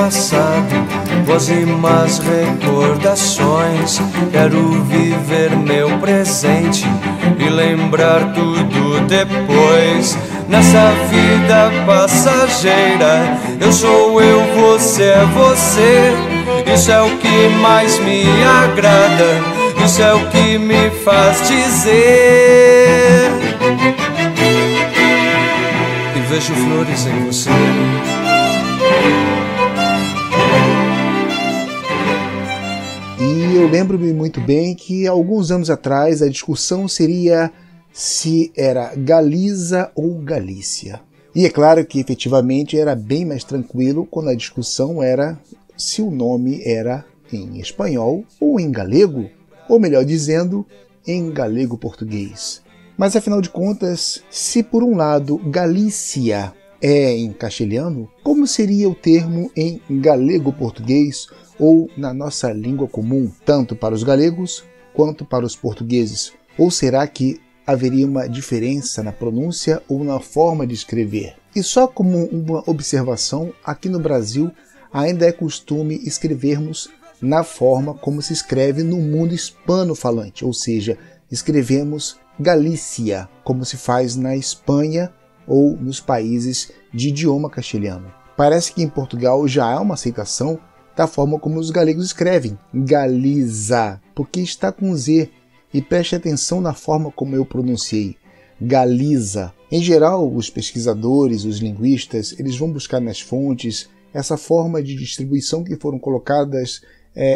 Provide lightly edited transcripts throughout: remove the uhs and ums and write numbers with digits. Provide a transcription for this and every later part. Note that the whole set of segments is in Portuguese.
passado, pósimas recordações. Quero viver meu presente e lembrar tudo depois. Nessa vida passageira, eu sou eu, você é você. Isso é o que mais me agrada, isso é o que me faz dizer. E vejo flores em você. E eu lembro-me muito bem que alguns anos atrás a discussão seria se era Galiza ou Galícia. E é claro que efetivamente era bem mais tranquilo quando a discussão era se o nome era em espanhol ou em galego, ou melhor dizendo, em galego-português. Mas afinal de contas, se por um lado Galícia é em castelhano, como seria o termo em galego-português ou na nossa língua comum, tanto para os galegos quanto para os portugueses? Ou será que haveria uma diferença na pronúncia ou na forma de escrever? E só como uma observação, aqui no Brasil ainda é costume escrevermos na forma como se escreve no mundo hispano-falante, ou seja, escrevemos Galícia, como se faz na Espanha ou nos países de idioma castelhano. Parece que em Portugal já há uma aceitação da forma como os galegos escrevem, Galiza, porque está com Z. E preste atenção na forma como eu pronunciei, Galiza. Em geral, os pesquisadores, os linguistas, eles vão buscar nas fontes essa forma de distribuição que foram colocadas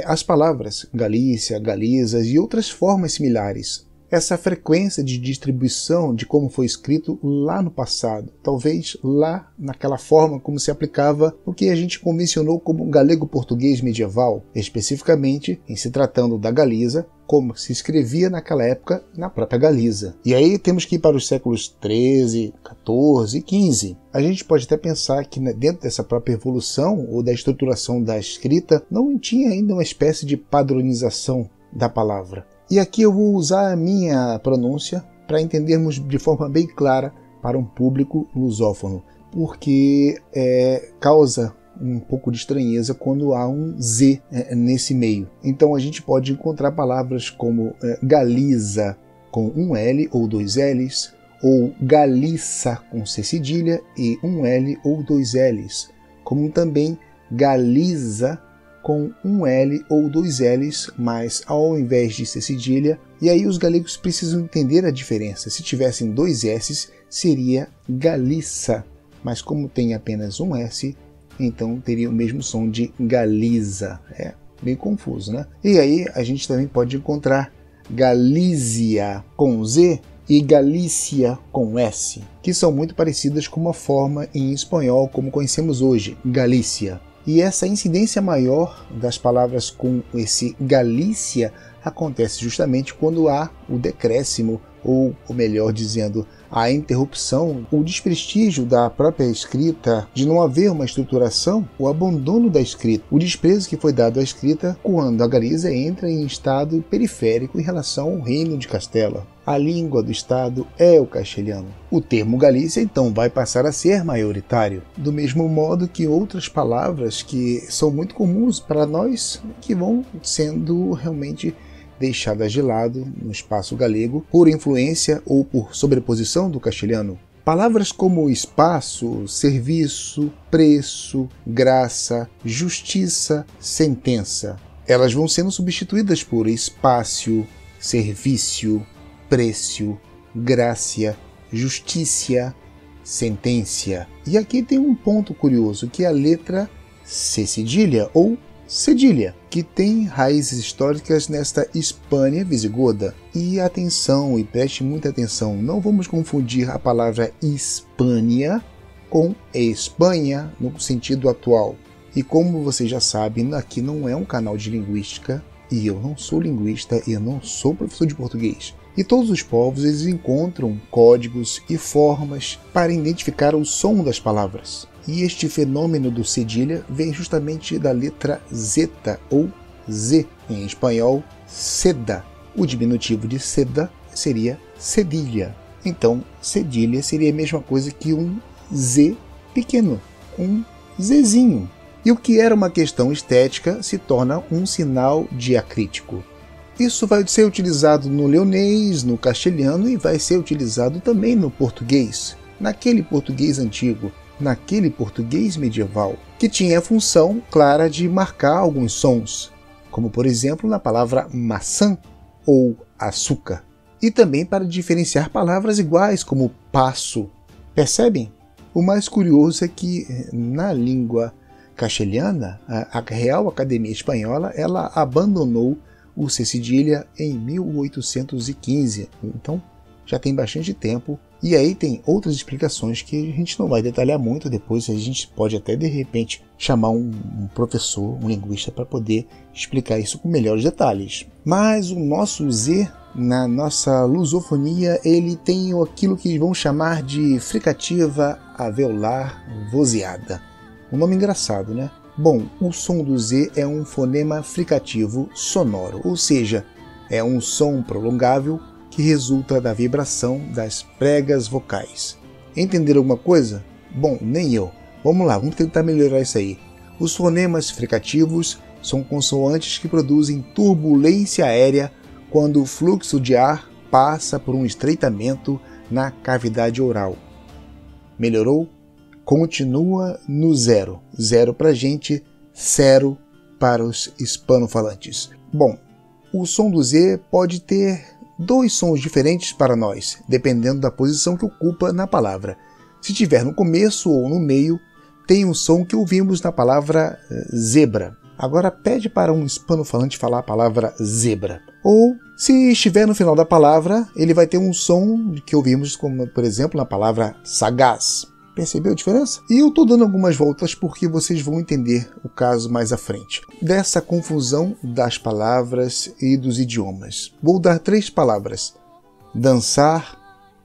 as palavras Galícia, Galizas e outras formas similares. Essa frequência de distribuição de como foi escrito lá no passado, talvez lá naquela forma como se aplicava o que a gente convencionou como galego-português medieval, especificamente em se tratando da Galiza, como se escrevia naquela época na própria Galiza. E aí temos que ir para os séculos XIII, XIV e XV. A gente pode até pensar que dentro dessa própria evolução ou da estruturação da escrita não tinha ainda uma espécie de padronização da palavra. E aqui eu vou usar a minha pronúncia para entendermos de forma bem clara para um público lusófono, porque causa um pouco de estranheza quando há um Z nesse meio. Então a gente pode encontrar palavras como Galiza com um L ou dois L's, ou Galiça com C cedilha e um L ou dois L's, como também Galiza com um L ou dois L's, mas ao invés de C cedilha. E aí os galegos precisam entender a diferença. Se tivessem dois S's, seria Galiça, mas como tem apenas um S, então teria o mesmo som de Galiza. É meio confuso, né? E aí a gente também pode encontrar Galícia com Z e Galícia com S, que são muito parecidas com uma forma em espanhol como conhecemos hoje, Galícia. E essa incidência maior das palavras com esse Galícia acontece justamente quando há o decréscimo, ou melhor dizendo, a interrupção, o desprestígio da própria escrita, de não haver uma estruturação, o abandono da escrita, o desprezo que foi dado à escrita quando a Galiza entra em estado periférico em relação ao reino de Castela. A língua do estado é o castelhano. O termo Galícia então vai passar a ser maioritário, do mesmo modo que outras palavras que são muito comuns para nós, que vão sendo realmente deixadas de lado no espaço galego por influência ou por sobreposição do castelhano. Palavras como espaço, serviço, preço, graça, justiça, sentença, elas vão sendo substituídas por espaço, serviço, preço, graça, justiça, sentença. E aqui tem um ponto curioso, que é a letra C cedilha ou cedilha, que tem raízes históricas nesta Hispânia visigoda. E atenção, e preste muita atenção, não vamos confundir a palavra Hispânia com Espanha no sentido atual. E como você já sabe, aqui não é um canal de linguística, e eu não sou linguista, e eu não sou professor de português. E todos os povos eles encontram códigos e formas para identificar o som das palavras. E este fenômeno do cedilha vem justamente da letra zeta ou Z, em espanhol, seda. O diminutivo de seda seria cedilha. Então, cedilha seria a mesma coisa que um Z pequeno, um Zzinho. E o que era uma questão estética se torna um sinal diacrítico. Isso vai ser utilizado no leonês, no castelhano e vai ser utilizado também no português, naquele português antigo, naquele português medieval, que tinha a função clara de marcar alguns sons, como por exemplo na palavra maçã ou açúcar, e também para diferenciar palavras iguais como passo. Percebem? O mais curioso é que na língua castelhana, a Real Academia Espanhola, ela abandonou o C cedilha em 1815, então já tem bastante tempo. E aí tem outras explicações que a gente não vai detalhar muito, depois a gente pode até de repente chamar um professor, um linguista, para poder explicar isso com melhores detalhes. Mas o nosso Z, na nossa lusofonia, ele tem aquilo que vão chamar de fricativa alveolar vozeada. Um nome engraçado, né? Bom, o som do Z é um fonema fricativo sonoro, ou seja, é um som prolongável que resulta da vibração das pregas vocais. Entenderam alguma coisa? Bom, nem eu. Vamos lá, vamos tentar melhorar isso aí. Os fonemas fricativos são consoantes que produzem turbulência aérea quando o fluxo de ar passa por um estreitamento na cavidade oral. Melhorou? Continua no zero. Zero para a gente, zero para os hispanofalantes. Bom, o som do Z pode ter dois sons diferentes para nós, dependendo da posição que ocupa na palavra. Se tiver no começo ou no meio, tem um som que ouvimos na palavra zebra. Agora pede para um hispanofalante falar a palavra zebra. Ou, se estiver no final da palavra, ele vai ter um som que ouvimos, como por exemplo na palavra sagaz. Percebeu a diferença? E eu estou dando algumas voltas porque vocês vão entender o caso mais à frente. Dessa confusão das palavras e dos idiomas. Vou dar 3 palavras: dançar,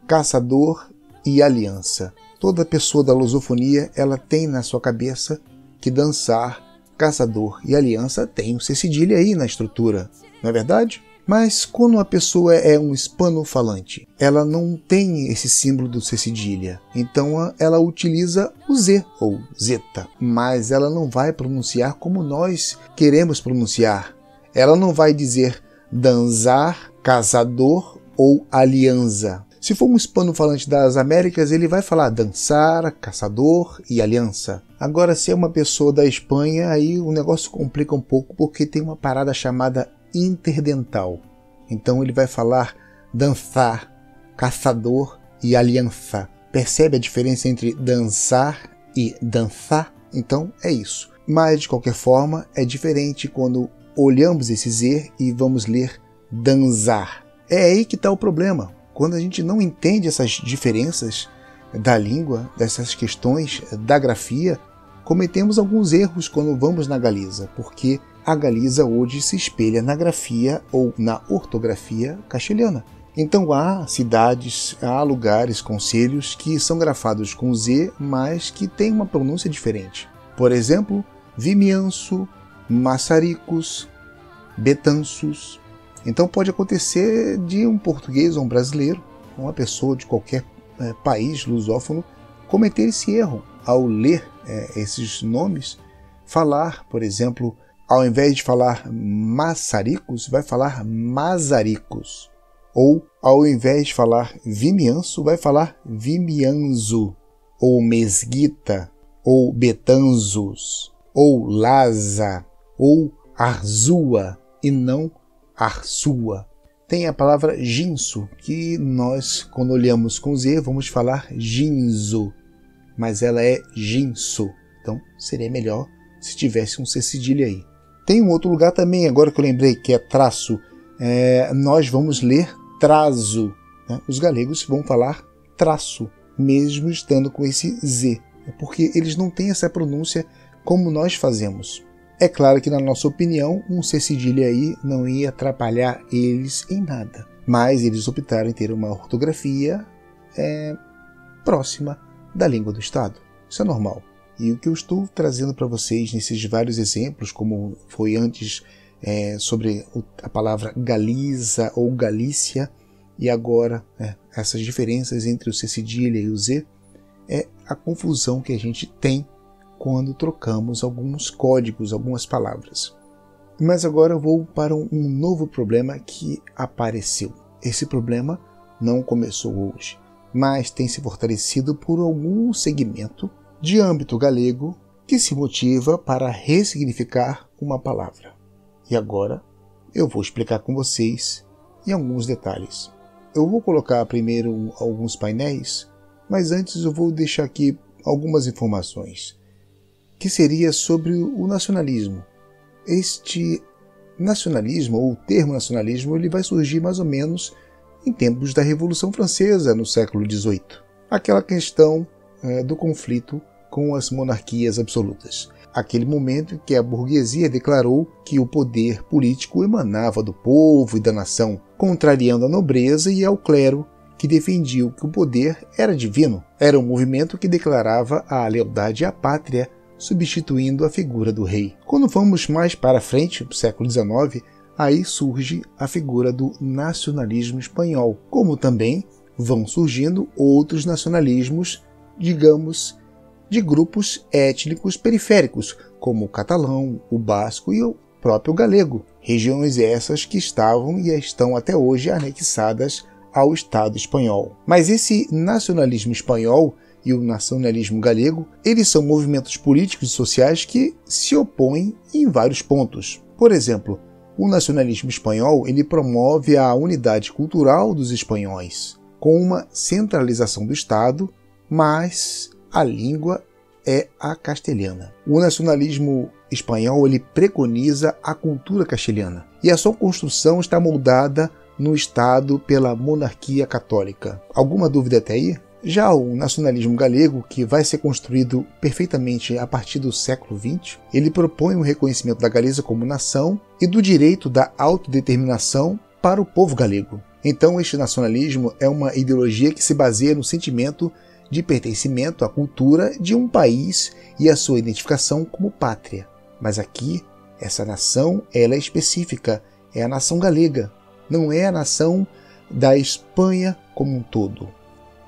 caçador e aliança. Toda pessoa da lusofonia, ela tem na sua cabeça que dançar, caçador e aliança tem um C cedilha aí na estrutura, não é verdade? Mas quando a pessoa é um hispanofalante, ela não tem esse símbolo do C cedilha, então ela utiliza o Z ou zeta, mas ela não vai pronunciar como nós queremos pronunciar. Ela não vai dizer dançar, caçador ou aliança. Se for um hispanofalante das Américas, ele vai falar dançar, caçador e aliança. Agora, se é uma pessoa da Espanha, aí o negócio complica um pouco porque tem uma parada chamada interdental. Então ele vai falar dançar, caçador e aliança. Percebe a diferença entre dançar e dançar? Então é isso. Mas de qualquer forma é diferente quando olhamos esse Z e vamos ler dançar. É aí que está o problema. Quando a gente não entende essas diferenças da língua, dessas questões da grafia, cometemos alguns erros quando vamos na Galiza, porque a Galiza hoje se espelha na grafia ou na ortografia castelhana. Então há cidades, há lugares, concelhos que são grafados com Z, mas que têm uma pronúncia diferente. Por exemplo, Vimianço, Maçaricos, Betanços. Então pode acontecer de um português ou um brasileiro, uma pessoa de qualquer país lusófono, cometer esse erro ao ler esses nomes, falar, por exemplo, ao invés de falar maçaricos, vai falar mazaricos. Ou, ao invés de falar vimianço, vai falar vimianzo. Ou mesguita, ou betanzos, ou laza, ou arzua, e não arsua. Tem a palavra ginso, que nós, quando olhamos com Z, vamos falar ginzo, mas ela é ginso. Então, seria melhor se tivesse um C cedilha aí. Tem um outro lugar também, agora que eu lembrei, que é traço. Nós vamos ler trazo. Né? Os galegos vão falar traço, mesmo estando com esse Z, porque eles não têm essa pronúncia como nós fazemos. É claro que, na nossa opinião, um C cedilha aí não ia atrapalhar eles em nada, mas eles optaram em ter uma ortografia próxima da língua do Estado. Isso é normal. E o que eu estou trazendo para vocês nesses vários exemplos, como foi antes sobre a palavra Galiza ou Galícia, e agora essas diferenças entre o C cedilha e o Z, é a confusão que a gente tem quando trocamos alguns códigos, algumas palavras. Mas agora eu vou para um novo problema que apareceu. Esse problema não começou hoje, mas tem se fortalecido por algum segmento de âmbito galego que se motiva para ressignificar uma palavra. E agora eu vou explicar com vocês em alguns detalhes. Eu vou colocar primeiro alguns painéis, mas antes eu vou deixar aqui algumas informações, que seria sobre o nacionalismo. Este nacionalismo, ou o termo nacionalismo, ele vai surgir mais ou menos em tempos da Revolução Francesa, no século XVIII. Aquela questão do conflito com as monarquias absolutas. Aquele momento em que a burguesia declarou que o poder político emanava do povo e da nação, contrariando a nobreza e ao clero, que defendiam que o poder era divino. Era um movimento que declarava a lealdade à pátria, substituindo a figura do rei. Quando vamos mais para frente, no século XIX, aí surge a figura do nacionalismo espanhol, como também vão surgindo outros nacionalismos, digamos, de grupos étnicos periféricos, como o catalão, o basco e o próprio galego, regiões essas que estavam e estão até hoje anexadas ao Estado espanhol. Mas esse nacionalismo espanhol e o nacionalismo galego, eles são movimentos políticos e sociais que se opõem em vários pontos. Por exemplo, o nacionalismo espanhol ele promove a unidade cultural dos espanhóis, com uma centralização do Estado, mas a língua é a castelhana. O nacionalismo espanhol ele preconiza a cultura castelhana e a sua construção está moldada no Estado pela monarquia católica. Alguma dúvida até aí? Já o nacionalismo galego, que vai ser construído perfeitamente a partir do século XX, ele propõe o reconhecimento da Galiza como nação e do direito da autodeterminação para o povo galego. Então, este nacionalismo é uma ideologia que se baseia no sentimento de pertencimento à cultura de um país e a sua identificação como pátria. Mas aqui, essa nação ela é específica, é a nação galega, não é a nação da Espanha como um todo.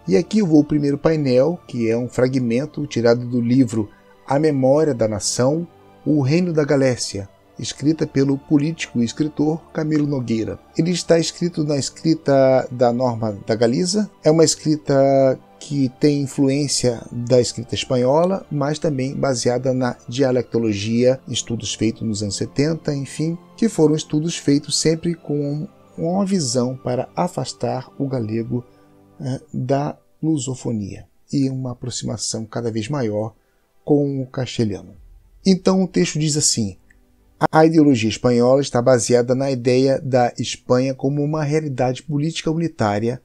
E aqui eu vou ao primeiro painel, que é um fragmento tirado do livro A Memória da Nação, o Reino da Galécia, escrita pelo político e escritor Camilo Nogueira. Ele está escrito na escrita da norma da Galiza, é uma escrita que tem influência da escrita espanhola, mas também baseada na dialectologia, estudos feitos nos anos 70, enfim, que foram estudos feitos sempre com uma visão para afastar o galego da lusofonia e uma aproximação cada vez maior com o castelhano. Então o texto diz assim: a ideologia espanhola está baseada na ideia da Espanha como uma realidade política unitária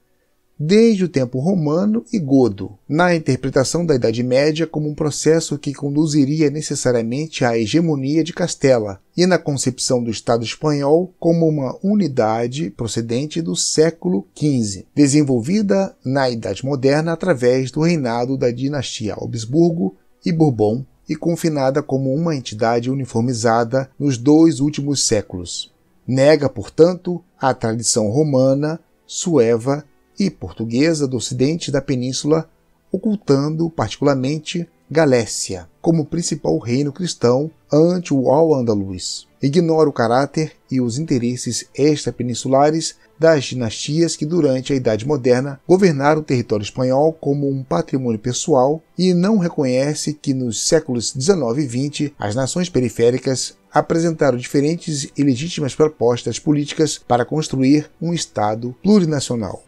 desde o tempo romano e godo, na interpretação da Idade Média como um processo que conduziria necessariamente à hegemonia de Castela, e na concepção do Estado espanhol como uma unidade procedente do século XV, desenvolvida na Idade Moderna através do reinado da dinastia Habsburgo e Bourbon e confinada como uma entidade uniformizada nos 2 últimos séculos. Nega, portanto, a tradição romana, sueva e portuguesa do ocidente da península, ocultando particularmente Galécia como principal reino cristão ante o Al-Andalus. Ignora o caráter e os interesses extrapeninsulares das dinastias que durante a Idade Moderna governaram o território espanhol como um patrimônio pessoal e não reconhece que nos séculos XIX e XX as nações periféricas apresentaram diferentes e legítimas propostas políticas para construir um Estado plurinacional.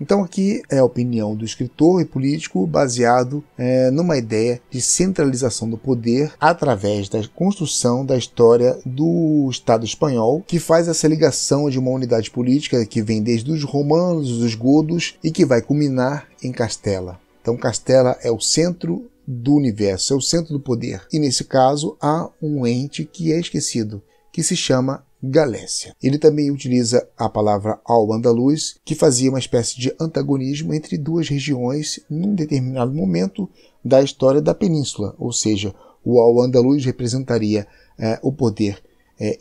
Então aqui é a opinião do escritor e político baseado numa ideia de centralização do poder através da construção da história do Estado espanhol, que faz essa ligação de uma unidade política que vem desde os romanos, os godos e que vai culminar em Castela. Então Castela é o centro do universo, é o centro do poder. E nesse caso há um ente que é esquecido, que se chama Galécia. Ele também utiliza a palavra Al-Andalus, que fazia uma espécie de antagonismo entre 2 regiões num determinado momento da história da península, ou seja, o Al-Andalus representaria o poder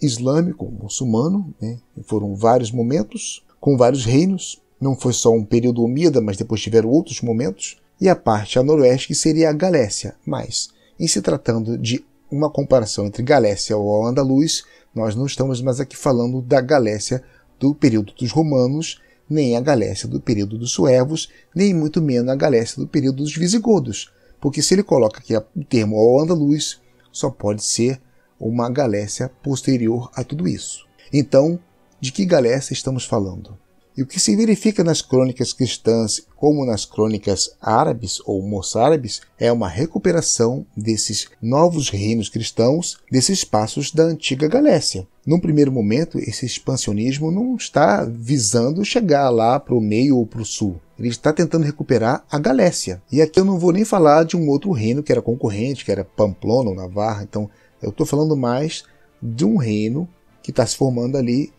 islâmico, muçulmano, né? Foram vários momentos, com vários reinos, não foi só um período omíada, mas depois tiveram outros momentos, e a parte a noroeste que seria a Galécia, mas Em se tratando de uma comparação entre Galécia ou Al-Andalus, nós não estamos mais aqui falando da Galécia do período dos romanos, nem a Galécia do período dos suevos, nem muito menos a Galécia do período dos visigodos, porque se ele coloca aqui o termo Al-Andalus, só pode ser uma Galécia posterior a tudo isso. Então, de que Galécia estamos falando? E o que se verifica nas crônicas cristãs, como nas crônicas árabes ou moçárabes, é uma recuperação desses novos reinos cristãos, desses espaços da antiga Galécia. Num primeiro momento, esse expansionismo não está visando chegar lá para o meio ou para o sul. Ele está tentando recuperar a Galécia. E aqui eu não vou nem falar de um outro reino que era concorrente, que era Pamplona ou Navarra. Então, eu estou falando mais de um reino que está se formando ali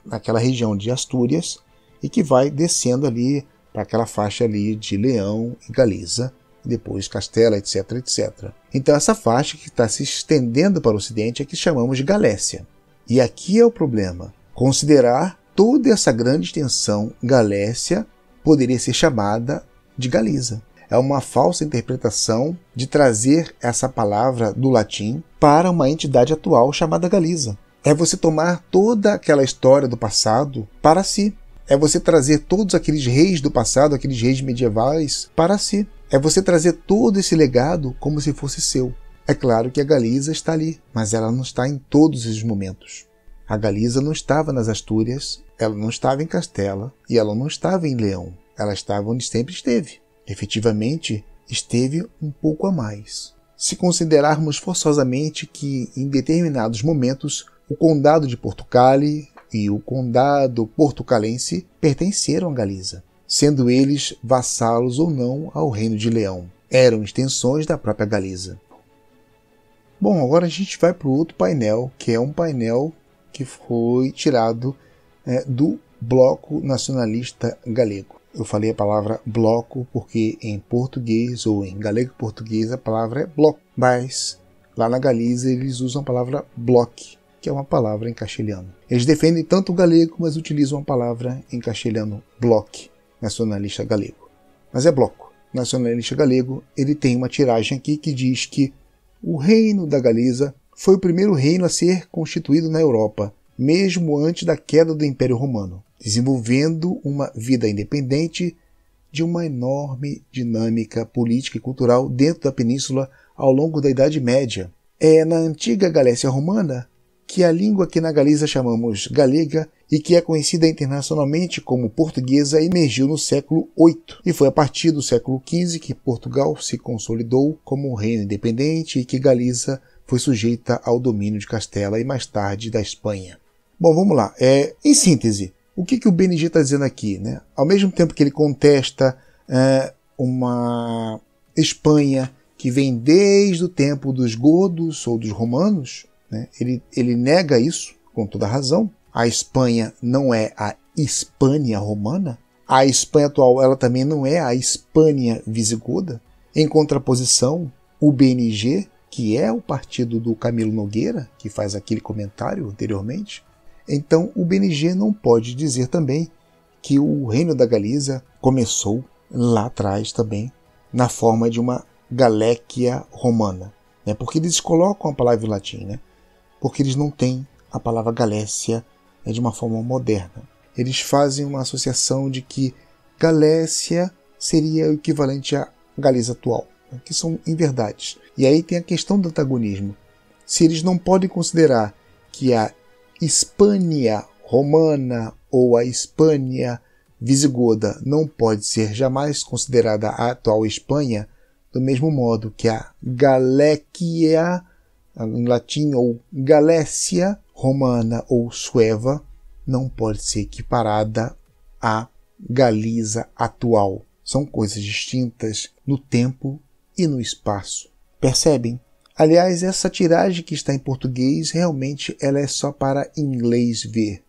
naquela região de Astúrias e que vai descendo ali para aquela faixa ali de Leão e Galiza, e depois Castela, etc, etc. Então essa faixa que está se estendendo para o ocidente é que chamamos de Galécia. E aqui é o problema. Considerar toda essa grande extensão Galécia poderia ser chamada de Galiza. É uma falsa interpretação de trazer essa palavra do latim para uma entidade atual chamada Galiza. É você tomar toda aquela história do passado para si. É você trazer todos aqueles reis do passado, aqueles reis medievais, para si. É você trazer todo esse legado como se fosse seu. É claro que a Galiza está ali, mas ela não está em todos os momentos. A Galiza não estava nas Astúrias, ela não estava em Castela e ela não estava em Leão. Ela estava onde sempre esteve. Efetivamente, esteve um pouco a mais. Se considerarmos forçosamente que, em determinados momentos, o Condado de Portugal e o Condado Portucalense pertenceram a Galiza, sendo eles vassalos ou não ao Reino de Leão. Eram extensões da própria Galiza. Bom, agora a gente vai para o outro painel, que é um painel que foi tirado do Bloco Nacionalista Galego. Eu falei a palavra bloco porque em português ou em galego-português a palavra é bloco, mas lá na Galiza eles usam a palavra bloque, que é uma palavra em castelhano. Eles defendem tanto o galego, mas utilizam a palavra em castelhano bloque, nacionalista galego. Mas é bloco. Nacionalista galego, ele tem uma tiragem aqui que diz que o reino da Galiza foi o primeiro reino a ser constituído na Europa, mesmo antes da queda do Império Romano, desenvolvendo uma vida independente de uma enorme dinâmica política e cultural dentro da península ao longo da Idade Média. É na antiga Galécia Romana que a língua que na Galiza chamamos galega e que é conhecida internacionalmente como portuguesa emergiu no século VIII. E foi a partir do século XV que Portugal se consolidou como um reino independente e que Galiza foi sujeita ao domínio de Castela e mais tarde da Espanha. Bom, vamos lá. Em síntese, o que o BNG está dizendo aqui? Né? Ao mesmo tempo que ele contesta uma Espanha que vem desde o tempo dos godos ou dos romanos, né? Ele nega isso com toda razão. A Espanha não é a Hispânia romana. A Espanha atual ela também não é a Hispânia visigoda. Em contraposição, o BNG, que é o partido do Camilo Nogueira, que faz aquele comentário anteriormente, então o BNG não pode dizer também que o reino da Galiza começou lá atrás também, na forma de uma Galéquia romana, né? Porque eles colocam a palavra em latim, né? Porque eles não têm a palavra Galécia de uma forma moderna. Eles fazem uma associação de que Galécia seria o equivalente à Galiza atual, né? Que são inverdades. E aí tem a questão do antagonismo. Se eles não podem considerar que a Hispânia romana ou a Hispânia visigoda não pode ser jamais considerada a atual Espanha, do mesmo modo que a Galéquia, em latim, ou Galécia romana ou sueva, não pode ser equiparada à Galiza atual. São coisas distintas no tempo e no espaço. Percebem? Aliás, essa tiragem que está em português, realmente ela é só para inglês ver.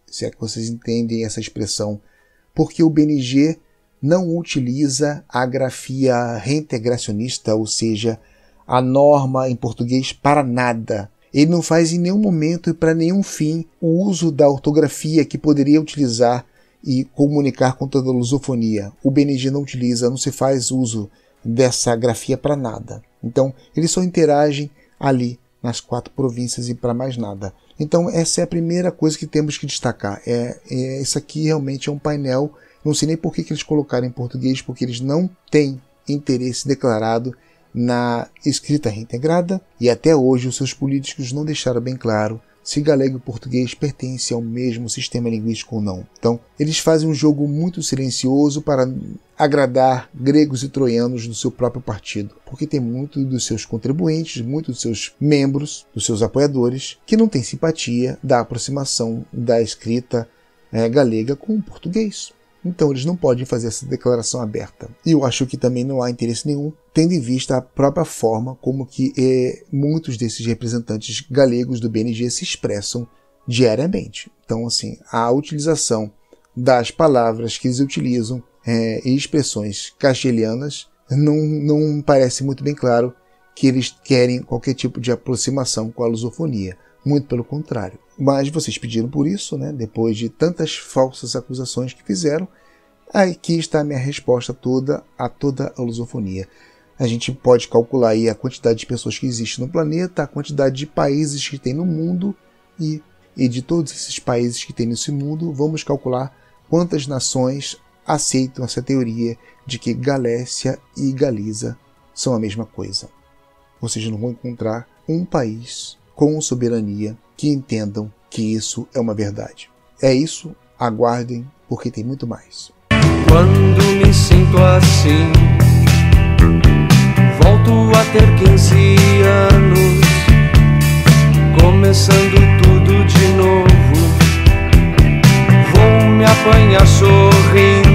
Se é que vocês entendem essa expressão. Porque o BNG não utiliza a grafia reintegracionista, ou seja, a norma em português para nada. Ele não faz em nenhum momento e para nenhum fim o uso da ortografia que poderia utilizar e comunicar com toda a lusofonia. O BNG não utiliza, não se faz uso dessa grafia para nada. Então, eles só interagem ali nas 4 províncias e para mais nada. Então, essa é a primeira coisa que temos que destacar. Isso aqui realmente é um painel. Não sei nem por que eles colocaram em português, porque eles não têm interesse declarado na escrita reintegrada, e até hoje os seus políticos não deixaram bem claro se galego e português pertencem ao mesmo sistema linguístico ou não. Então, eles fazem um jogo muito silencioso para agradar gregos e troianos do seu próprio partido, porque tem muitos dos seus contribuintes, muitos dos seus membros, dos seus apoiadores, que não têm simpatia da aproximação da escrita galega com o português. Então eles não podem fazer essa declaração aberta. E eu acho que também não há interesse nenhum, tendo em vista a própria forma como que muitos desses representantes galegos do BNG se expressam diariamente. Então, assim, a utilização das palavras que eles utilizam e expressões castelhanas não parece muito bem claro que eles querem qualquer tipo de aproximação com a lusofonia. Muito pelo contrário. Mas vocês pediram por isso, né? Depois de tantas falsas acusações que fizeram, aqui está a minha resposta a toda a lusofonia. A gente pode calcular aí a quantidade de pessoas que existem no planeta, a quantidade de países que tem no mundo, e de todos esses países que tem nesse mundo, vamos calcular quantas nações aceitam essa teoria de que Galécia e Galiza são a mesma coisa. Vocês não vão encontrar um país com soberania que entendam que isso é uma verdade. É isso, aguardem, porque tem muito mais. Quando me sinto assim, volto a ter 15 anos, começando tudo de novo. Vou me apanhar sorrindo